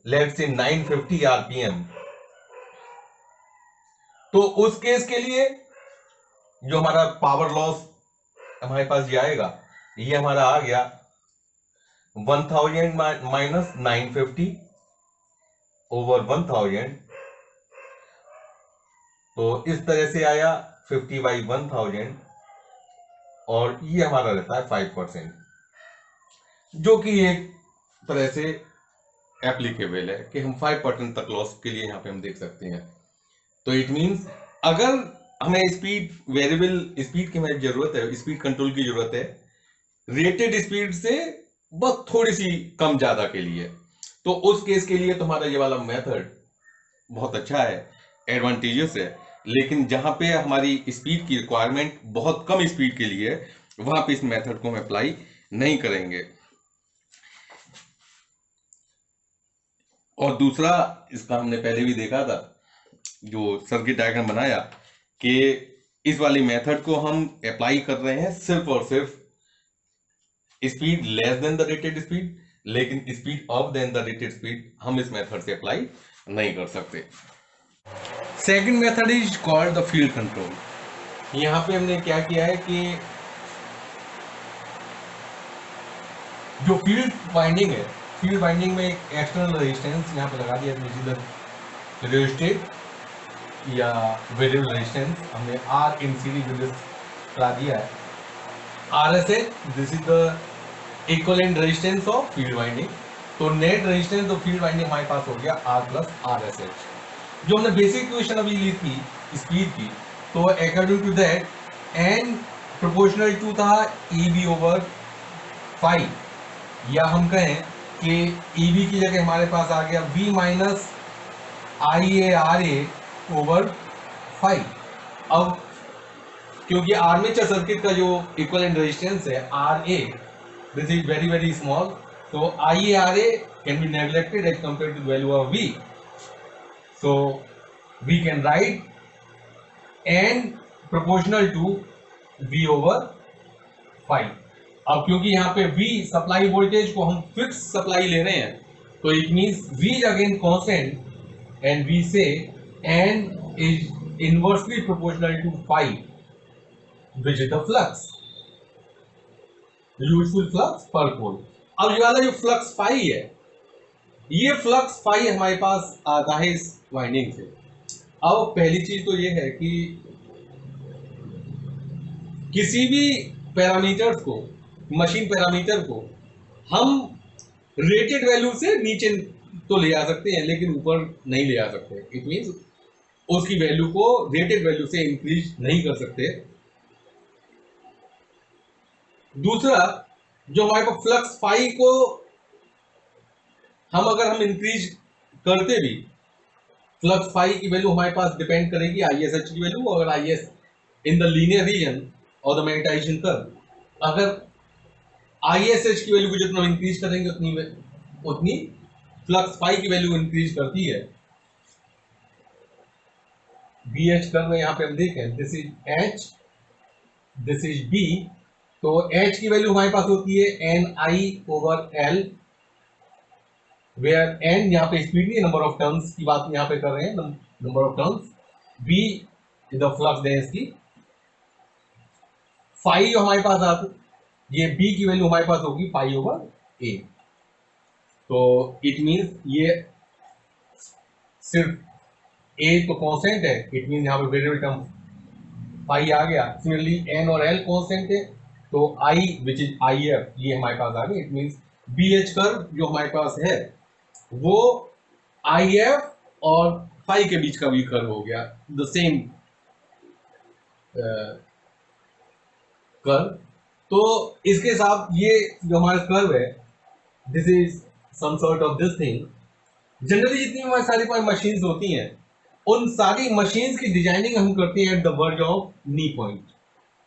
लेट से 950 आरपीएम, तो उस केस के लिए जो हमारा पावर लॉस हमारे पास ये आएगा, ये हमारा आ गया 1000 माइनस 950 ओवर 1000, तो इस तरह से आया 50 बाई 1000 और ये हमारा रहता है 5%, जो कि एक तरह से एप्लीकेबल है कि हम 5% तक लॉस के लिए यहां पे हम देख सकते हैं। तो इट मींस अगर हमें स्पीड वेरिएबल स्पीड की हमें जरूरत है, स्पीड कंट्रोल की जरूरत है रेटेड स्पीड से बस थोड़ी सी कम ज्यादा के लिए, तो उस केस के लिए तुम्हारा ये वाला मेथड बहुत अच्छा है, एडवांटेजेस है। लेकिन जहां पे हमारी स्पीड की रिक्वायरमेंट बहुत कम स्पीड के लिए वहां पे इस मेथड को हम अप्लाई नहीं करेंगे। और दूसरा, इसका हमने पहले भी देखा था जो सर्किट डायग्राम बनाया कि इस वाली मेथड को हम अप्लाई कर रहे हैं सिर्फ और सिर्फ speed less than the rated speed, लेकिन speed of than the rated speed हम इस मेथड से अप्लाई नहीं कर सकते। Second method is called the field control. यहां पे हमने क्या किया है कि जो फील्ड वाइंडिंग है, फील्ड वाइंडिंग में एक एक्सटर्नल रेजिस्टेंस यहाँ पे लगा दिया, रेजिस्टेड या वेरिएबल रेजिस्टेंस हमने आर इन सीरीज करा दिया है, R S H, this is the equivalent resistance of field winding. तो net resistance of field winding हमारे पास हो गया R plus R S H. जो हमने बेसिक इक्वेशन अभी ली थी स्पीड की, तो according to that N proportional to था ई बी ओवर 5, या हम कहें कि ई बी की जगह हमारे पास आ गया v minus I A R A over 5। अब क्योंकि आर्मेचर सर्किट का जो इक्विवेलेंट रेजिस्टेंस है R A, this is very very small, तो I A R A can be neglected as compared to value of V, so we can write N proportional to v over 5। अब क्योंकि यहाँ पे v supply voltage को हम fix supply ले रहे हैं, तो it means v is again constant and we say n is inversely proportional to 5 which is the flux, useful flux per pole. अब ये वाला जो फ्लक्स फाई है, ये फ्लक्स फाई हमारे पास आता है इस वाइंडिंग से। अब पहली चीज तो ये है कि किसी भी पैरामीटर्स को, मशीन पैरामीटर को हम रेटेड वैल्यू से नीचे तो ले आ सकते हैं, लेकिन ऊपर नहीं ले आ सकते। इट मींस उसकी वैल्यू को रेटेड वैल्यू से इंक्रीज नहीं कर सकते। दूसरा, जो हमारे पास फ्लक्स फाई को अगर हम इंक्रीज करते भी, फ्लक्स फाई की वैल्यू हमारे पास डिपेंड करेगी आईएसएच की वैल्यू। अगर IS in the linear region और द मैग्नेटाइजेशन कर्व, अगर आईएसएच की वैल्यू को जितना इंक्रीज करेंगे उतनी फ्लक्स फाई की वैल्यू इंक्रीज करती है। बीएच कर्व में यहाँ पे हम देखें, this is H, this is B, तो h की वैल्यू हमारे पास होती है N I over L, where n यहाँ पे स्पीड नहीं, नंबर ऑफ टर्न्स की बात यहाँ पे कर रहे हैं, number of turns, b is the flux density, phi जो हमारे पास आती, ये b की वैल्यू हमारे पास होगी पाई ओवर a। तो इट मींस ये सिर्फ a तो कांस्टेंट है, इट मींस यहाँ पे वेरिएबल टर्म पाई आ गया। सिमिलरली n और l कांस्टेंट है, तो I which is I F ये हमारे पास आ गया। It means B H curve जो हमारे पास है वो आई एफ और फाई के बीच का भी कर्व हो गया, द सेम कर्व। तो इसके साथ ये जो हमारा कर्व है, this is some sort of this thing. Generally जितनी हमारी सारी मशीन्स होती हैं, उन सारी मशीन्स की डिजाइनिंग हम करते हैं at the verge of knee point,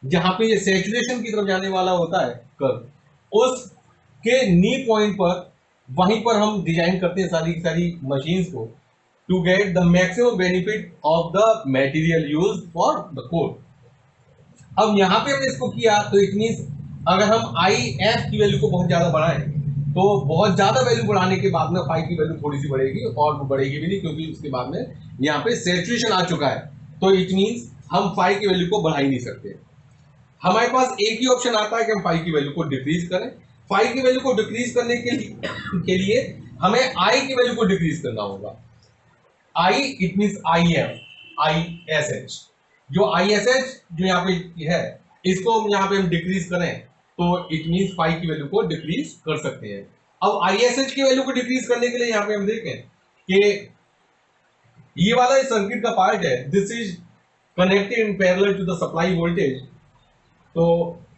जहां पे ये सैचुरेशन की तरफ जाने वाला होता है कर्व, उसके नी पॉइंट पर, वहीं पर हम डिजाइन करते हैं सारी सारी मशीन्स को to get the maximum benefit of the material use for the core. अब यहां पे हमने इसको किया, तो इट मींस अगर हम आई एफ की वैल्यू को बहुत ज्यादा बढ़ाएं, तो बहुत ज्यादा वैल्यू बढ़ाने के बाद में फाई की वैल्यू थोड़ी सी बढ़ेगी, और वो बढ़ेगी भी नहीं क्योंकि उसके बाद में यहाँ पे सैचुरेशन आ चुका है। तो इट मींस हम फाई की वैल्यू को बढ़ा ही नहीं सकते। हमारे पास एक ही ऑप्शन आता है कि हम फाई की वैल्यू को डिक्रीज करें। फाई की वैल्यू को डिक्रीज करने के लिए हमें आई की वैल्यू को डिक्रीज करना होगा। I it means I F, I S H, जो आई एस एच जो यहाँ पे है, इसको यहाँ पे हम डिक्रीज करें, तो इट मींस फाई की वैल्यू को डिक्रीज कर सकते हैं। अब आई एस एच की वैल्यू को डिक्रीज करने के लिए यहाँ पे हम देखें कि ये वाला सर्किट का पार्ट है, this is connected in parallel to the supply voltage. तो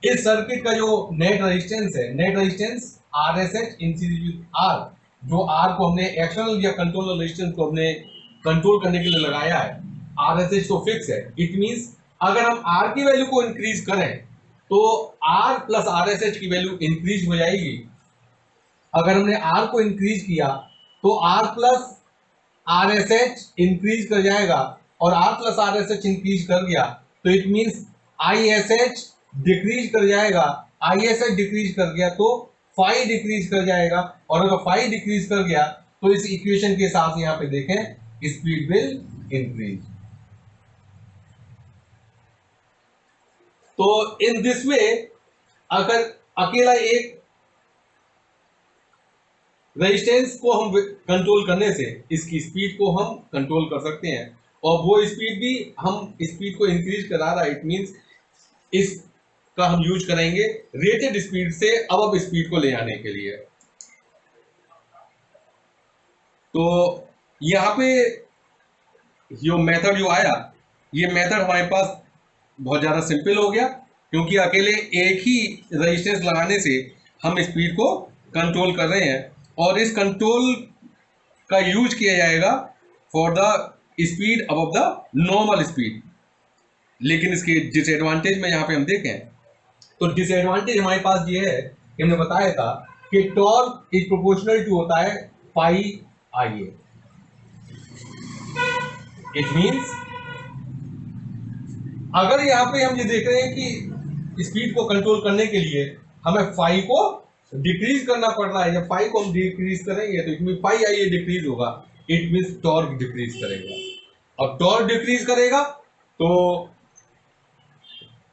इस सर्किट का जो नेट रेजिस्टेंस है, net resistance R S H in series with R, जो आर को हमने एक्सटर्नल या कंट्रोलर रेजिस्टेंस को हमने कंट्रोल करने के लिए लगाया है, आर एस एच तो फिक्स है। इट मींस अगर हम आर की वैल्यू को इंक्रीज करें, तो R plus R S H की वैल्यू इंक्रीज हो जाएगी। अगर हमने आर को इंक्रीज किया, तो R plus R S H increase कर जाएगा, और R plus R S H increase कर गया, तो it means I S H decrease कर जाएगा। आई एस एच डिक्रीज कर गया तो फाई डिक्रीज कर जाएगा, और अगर फाई डिक्रीज कर गया तो इस इक्वेशन के हिसाब से यहां पे देखें, स्पीड विल इंक्रीज। तो इन दिस वे, अगर अकेला एक रेजिस्टेंस को हम कंट्रोल करने से इसकी स्पीड को हम कंट्रोल कर सकते हैं, और वो स्पीड भी हम स्पीड को इंक्रीज करा रहा है, इट मींस इसका हम यूज करेंगे रेटेड स्पीड से अब स्पीड को ले आने के लिए। तो यहाँ पे जो मेथड जो आया, ये मेथड हमारे पास बहुत ज़्यादा सिंपल हो गया, क्योंकि अकेले एक ही रेजिस्टेंस लगाने से हम स्पीड को कंट्रोल कर रहे हैं, और इस कंट्रोल का यूज किया जाएगा for the speed above the normal speed. लेकिन इसके डिसएडवांटेज में यहाँ पे हम देखें तो डिसएडवांटेज हमारे पास ये है कि हमने बताया था कि टॉर्क इज प्रोपोर्शनल टू होता है पाई आई ए। इट मींस अगर यहाँ पे हम ये देख रहे हैं कि स्पीड को कंट्रोल करने के लिए हमें फाई को डिक्रीज करना पड़ रहा है, जब फाई को हम डिक्रीज करेंगे तो इसमें पाई आई ए डिक्रीज होगा, इट मींस टॉर्क डिक्रीज करेगा। और टॉर्क डिक्रीज करेगा तो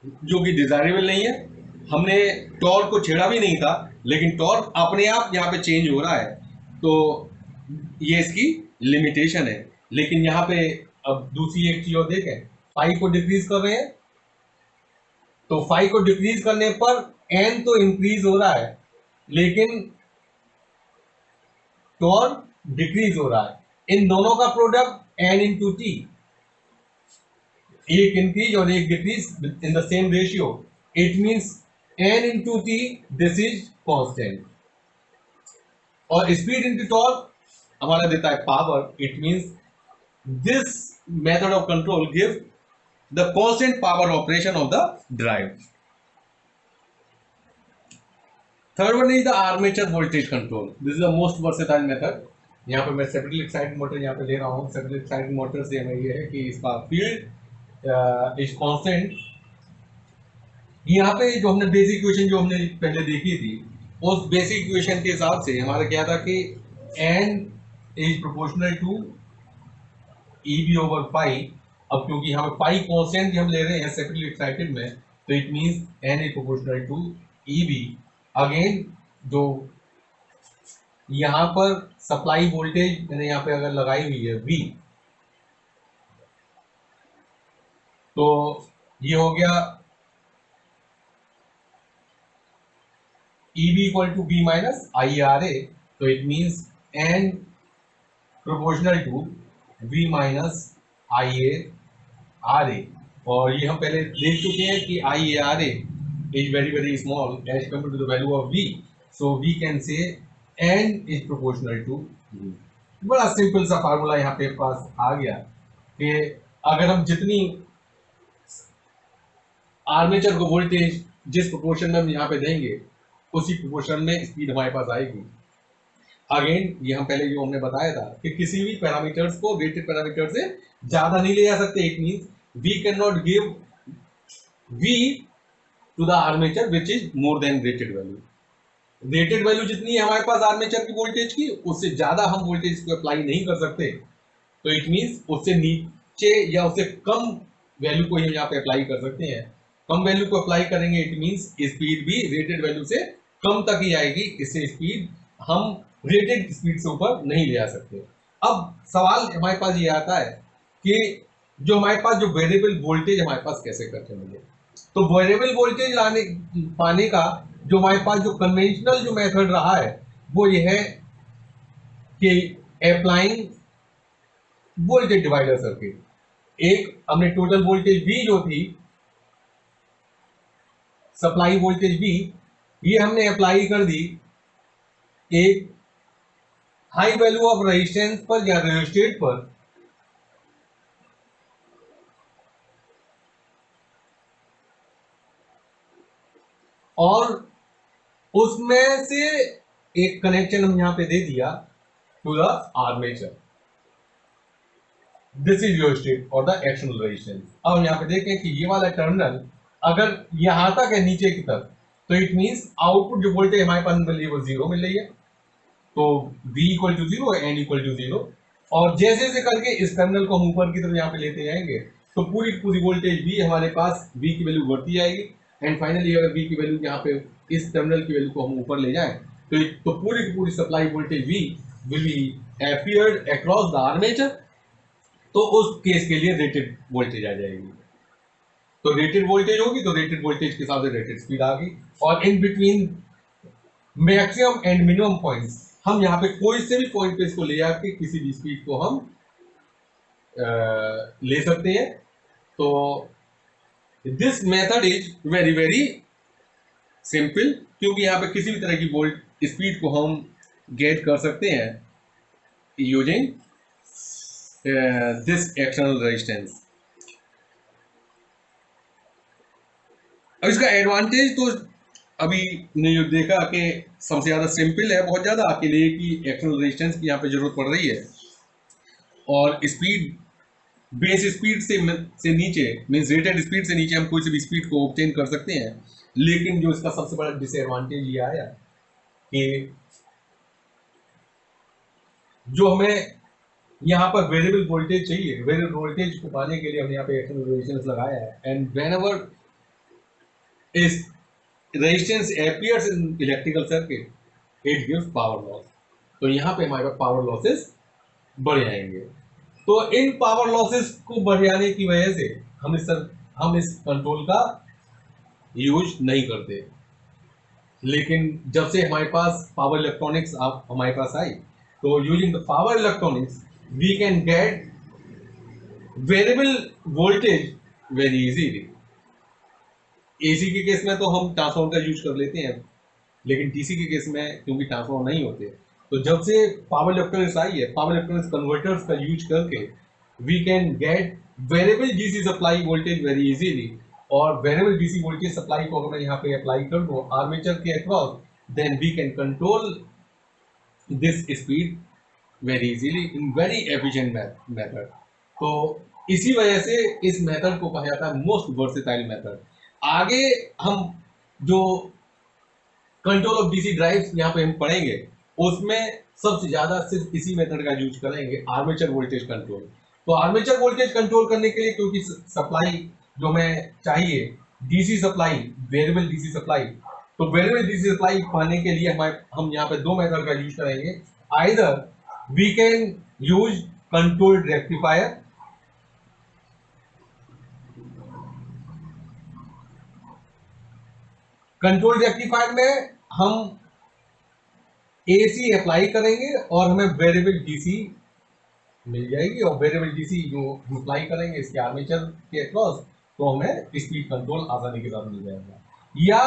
जो कि डिजायरेबल नहीं है, हमने टॉर्क को छेड़ा भी नहीं था, लेकिन टॉर्क अपने आप यहाँ पे चेंज हो रहा है, तो ये इसकी लिमिटेशन है। लेकिन यहाँ पे अब दूसरी एक चीज और देखें, फाई को डिक्रीज कर रहे हैं तो फाई को डिक्रीज करने पर एन तो इंक्रीज हो रहा है, लेकिन टॉर्क डिक्रीज हो रहा है। इन दोनों का प्रोडक्ट एन इंटू टी, एक इंक्रीज और एक decrease in the same ratio, it means N into T, this is constant. और स्पीड इंटू टॉर्क हमारा देता है power, it means this method of control give the constant power operation of the drive. Third one is the armature voltage control. This is the most versatile method. यहाँ पे मैं separately excited motor यहाँ पे ले रहा हूँ। Separately excited motor से हमें ये है कि इसका फील्ड इज कांस्टेंट। यहाँ पे जो हमने बेसिक इक्वेशन जो हमने पहले देखी थी, उस बेसिक इक्वेशन के हिसाब से हमारा क्या था कि n is proportional to EB over pi. अब क्योंकि यहाँ पे पाई कॉन्स्टेंट हम ले रहे हैं सेपरेटली एक्साइटेड में, तो it means n is proportional to EB। Again जो यहाँ पर सप्लाई वोल्टेज मैंने यहाँ पे अगर लगाई हुई है V, तो ये हो गया EB equal to B minus IRA, तो it means n proportional to V minus IARA। और ये हम पहले देख चुके हैं कि IARA is very very small as compare to the value of V, so we can say n is proportional to V। बड़ा सिंपल सा फार्मूला यहाँ पे पास आ गया कि अगर हम जितनी आर्मेचर को वोल्टेज जिस प्रोपोर्शन में हम यहाँ पे देंगे, उसी प्रोपोर्शन में स्पीड हमारे पास आएगी। अगेन ये हम पहले जो हमने बताया था कि किसी भी पैरामीटर्स को रेटेड पैरामीटर से ज्यादा नहीं ले जा सकते। It means we can not give V to the armature which is more than rated value. Rated value जितनी है हमारे पास आर्मेचर की वोल्टेज की, उससे ज्यादा हम वोल्टेज को अप्लाई नहीं कर सकते। तो इट मींस उससे नीचे या उससे कम वैल्यू को हम यहाँ पे अप्लाई कर सकते हैं। कम वैल्यू को अप्लाई करेंगे, इट मींस स्पीड भी रेटेड वैल्यू से कम तक ही आएगी। इससे स्पीड हम रेटेड स्पीड से ऊपर नहीं ले आ सकते। अब सवाल हमारे पास ये आता है कि जो हमारे पास जो वेरिएबल वोल्टेज हमारे पास कैसे करते मिले। तो वेरिएबल वोल्टेज लाने पाने का जो हमारे पास जो कन्वेंशनल जो मेथड रहा है वो ये है कि अप्लाइंग वोल्टेज डिवाइडर सर्किट। एक हमने टोटल वोल्टेज V जो थी, सप्लाई वोल्टेज V, ये हमने अप्लाई कर दी एक हाई वैल्यू ऑफ रेजिस्टेंस पर या रेजिस्टेड पर, और उसमें से एक कनेक्शन हम यहां पे दे दिया to the armature. This is your state और द एक्सटर्नल रेजिस्टेंस। अब हम यहां पे देखें कि ये वाला टर्मिनल अगर यहां तक है नीचे की तरफ, तो इट मींस आउटपुट जो वोल्टेज हमारे पास मिल रही है वो 0 मिल रही है। तो V equal to 0, N equal to 0। और जैसे जैसे करके इस टर्मिनल को हम ऊपर की तरफ यहाँ पे लेते जाएंगे तो पूरी पूरी वोल्टेज V हमारे पास V की वैल्यू बढ़ती जाएगी। एंड फाइनली अगर V की वैल्यू यहाँ पे इस टर्मिनल की वैल्यू को हम ऊपर ले जाएं तो पूरी की पूरी supply voltage V will be appeared across the armature, तो उस केस के लिए रेटेड वोल्टेज आ जाएगी। तो रेटेड वोल्टेज होगी तो रेटेड वोल्टेज के हिसाब से रेटेड स्पीड आ गई, और in between maximum and minimum points हम यहाँ पे कोई से भी पॉइंट पे इसको ले आके किसी भी स्पीड को हम ले सकते हैं। तो this method is very very simple, क्योंकि यहाँ पे किसी भी तरह की वोल्ट स्पीड को हम गेट कर सकते हैं यूजिंग दिस एक्सटर्नल रेजिस्टेंस। अब इसका एडवांटेज तो अभी ने जो देखा कि सबसे ज़्यादा सिंपल है बहुत ज़्यादा आपके लिए कि एक्सटर्नल रेजिस्टेंस की यहाँ पे जरूरत पड़ रही है, और स्पीड बेस स्पीड से नीचे मीन्स रेटेड स्पीड से नीचे हम कोई सी भी स्पीड को ऑब्टेन कर सकते हैं। लेकिन जो इसका सबसे बड़ा डिसएडवांटेज ये आया कि जो हमें यहाँ पर वेरिएबल वोल्टेज चाहिए, वेरिएबल वोल्टेज को पाने के लिए हमने यहाँ पे एक्सटर्नल रेजिस्टेंस लगाया है, एंड व्हेनेवर इस resistance appears in electrical circuit, it gives power loss। तो यहाँ पे हमारे पास पावर लॉसेस बढ़ जाएंगे। तो इन पावर लॉसेस को बढ़ जाने की वजह से हम इस कंट्रोल का यूज नहीं करते। लेकिन जब से हमारे पास पावर इलेक्ट्रॉनिक्स हमारे पास आई, तो using the power electronics we can get variable voltage very easily. AC के केस में तो हम ट्रांसफॉर्मर का यूज कर लेते हैं, लेकिन डीसी के केस में क्योंकि ट्रांसफॉर्मर नहीं होते, तो जब से पावर इलेक्ट्रॉनिक्स आई है, पावर इलेक्ट्रॉनिक्स कन्वर्टर्स का यूज करके we can get variable DC supply voltage very easily. और वेरिएबल डीसी वोल्टेज सप्लाई को अगर मैं यहाँ पे अप्लाई कर दूँ आर्मेचर के across, then we can control this speed very easily in very efficient method. तो इसी वजह से इस मेथड को कहा जाता है मोस्ट वर्सेटाइल मेथड। आगे हम जो कंट्रोल ऑफ डीसी ड्राइव्स यहाँ पे हम पढ़ेंगे, उसमें सबसे ज्यादा सिर्फ इसी मेथड का यूज करेंगे, आर्मेचर वोल्टेज कंट्रोल। तो आर्मेचर वोल्टेज कंट्रोल करने के लिए, क्योंकि सप्लाई जो हमें चाहिए DC supply, variable DC supply, तो वेरिएबल डीसी सप्लाई पाने के लिए हम यहाँ पे दो मेथड का यूज करेंगे। Either we can use controlled rectifier, control rectifier में हम एसी अप्लाई करेंगे और हमें वेरिएबल डीसी मिल जाएगी, और वेरिएबल डीसी जो हम अप्लाई करेंगे इसके आर्मेचर के अक्रॉस, तो हमें स्पीड कंट्रोल आसानी के साथ मिल जाएगा। या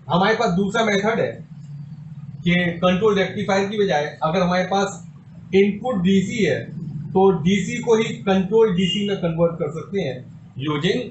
हमारे पास दूसरा मेथड है कि कंट्रोल रेक्टिफायर की बजाय अगर हमारे पास इनपुट डीसी है, तो डीसी को ही कंट्रोल डीसी में कन्वर्ट कर सकते हैं यूजिंग